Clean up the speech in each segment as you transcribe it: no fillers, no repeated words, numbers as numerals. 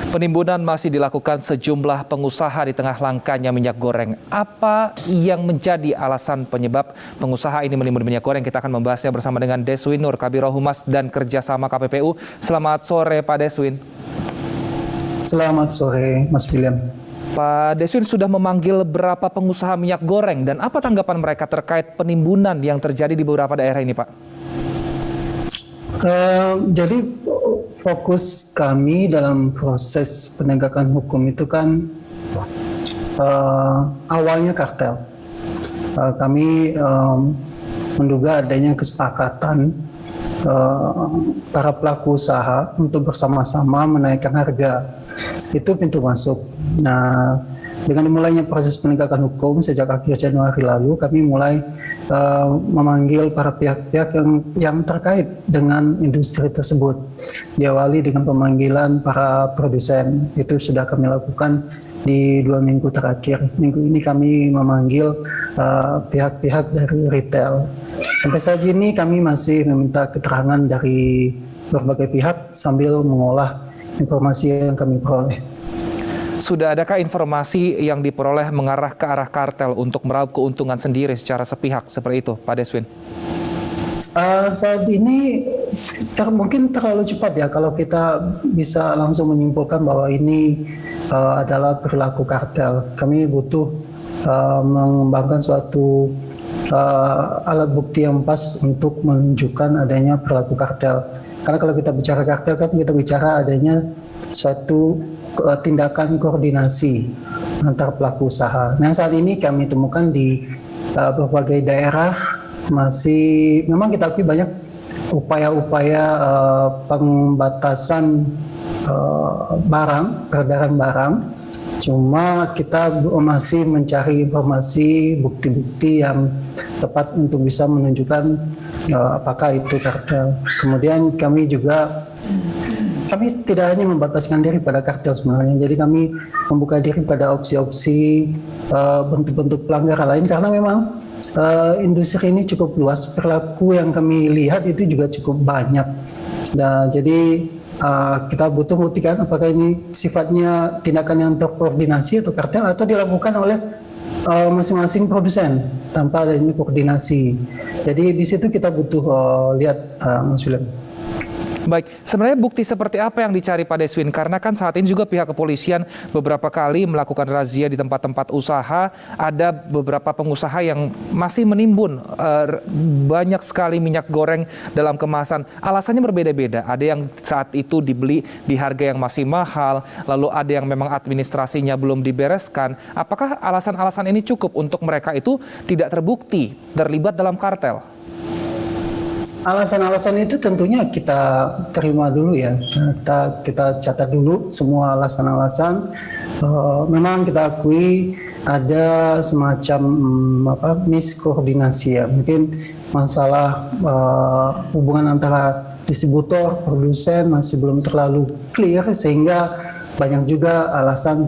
Penimbunan masih dilakukan sejumlah pengusaha di tengah langkanya minyak goreng. Apa yang menjadi alasan penyebab pengusaha ini menimbun minyak goreng? Kita akan membahasnya bersama dengan Deswin Nur, Kabiro Humas dan Kerjasama KPPU. Selamat sore Pak Deswin. Selamat sore Mas William. Pak Deswin sudah memanggil berapa pengusaha minyak goreng dan apa tanggapan mereka terkait penimbunan yang terjadi di beberapa daerah ini, Pak? Jadi fokus kami dalam proses penegakan hukum itu kan awalnya kartel. Kami menduga adanya kesepakatan para pelaku usaha untuk bersama-sama menaikkan harga. Itu pintu masuk. Nah, dengan dimulainya proses penegakan hukum sejak akhir Januari lalu, kami mulai memanggil para pihak-pihak yang terkait dengan industri tersebut. Diawali dengan pemanggilan para produsen. Itu sudah kami lakukan di 2 minggu terakhir. Minggu ini kami memanggil pihak-pihak dari retail. Sampai saat ini kami masih meminta keterangan dari berbagai pihak sambil mengolah informasi yang kami peroleh. Sudah adakah informasi yang diperoleh mengarah ke arah kartel untuk meraup keuntungan sendiri secara sepihak seperti itu, Pak Deswin? Saat ini mungkin terlalu cepat ya kalau kita bisa langsung menyimpulkan bahwa ini adalah perilaku kartel. Kami butuh mengembangkan suatu alat bukti yang pas untuk menunjukkan adanya perilaku kartel. Karena kalau kita bicara kartel kan kita bicara adanya suatu tindakan koordinasi antar pelaku usaha. Nah, saat ini kami temukan di berbagai daerah memang kita akui banyak upaya-upaya pembatasan peredaran barang. Cuma kita masih mencari informasi, bukti-bukti yang tepat untuk bisa menunjukkan apakah itu kartel. Kemudian kami tidak hanya membataskan diri pada kartel sebenarnya, jadi kami membuka diri pada opsi-opsi bentuk-bentuk pelanggaran lain karena memang industri ini cukup luas, perilaku yang kami lihat itu juga cukup banyak. Nah, jadi kita butuh buktikan apakah ini sifatnya tindakan yang terkoordinasi atau kartel atau dilakukan oleh masing-masing produsen tanpa adanya koordinasi. Jadi di situ kita butuh lihat Mas William. Baik, sebenarnya bukti seperti apa yang dicari Pak Deswin? Karena kan saat ini juga pihak kepolisian beberapa kali melakukan razia di tempat-tempat usaha. Ada beberapa pengusaha yang masih menimbun banyak sekali minyak goreng dalam kemasan. Alasannya berbeda-beda. Ada yang saat itu dibeli di harga yang masih mahal, lalu ada yang memang administrasinya belum dibereskan. Apakah alasan-alasan ini cukup untuk mereka itu tidak terbukti terlibat dalam kartel? Alasan-alasan itu tentunya kita terima dulu ya, kita catat dulu semua alasan-alasan. Memang kita akui ada semacam miskoordinasi ya, mungkin masalah hubungan antara distributor, produsen masih belum terlalu clear sehingga banyak juga alasan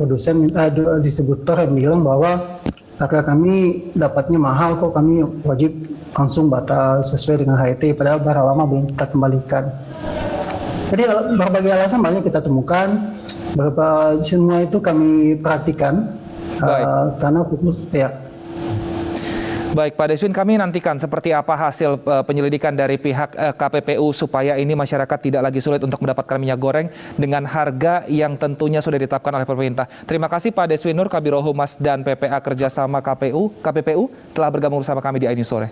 distributor yang bilang bahwa harga kami dapatnya mahal kok, kami wajib langsung batal sesuai dengan HET, padahal barang lama belum kita kembalikan. Jadi berbagai alasan banyak kita temukan, semua itu kami perhatikan karena fokus ya. Baik Pak Deswin, kami nantikan seperti apa hasil penyelidikan dari pihak KPPU supaya ini masyarakat tidak lagi sulit untuk mendapatkan minyak goreng dengan harga yang tentunya sudah ditetapkan oleh pemerintah. Terima kasih Pak Deswin Nur, Kabiro Humas dan PPA Kerjasama KPPU telah bergabung bersama kami di iNews Sore.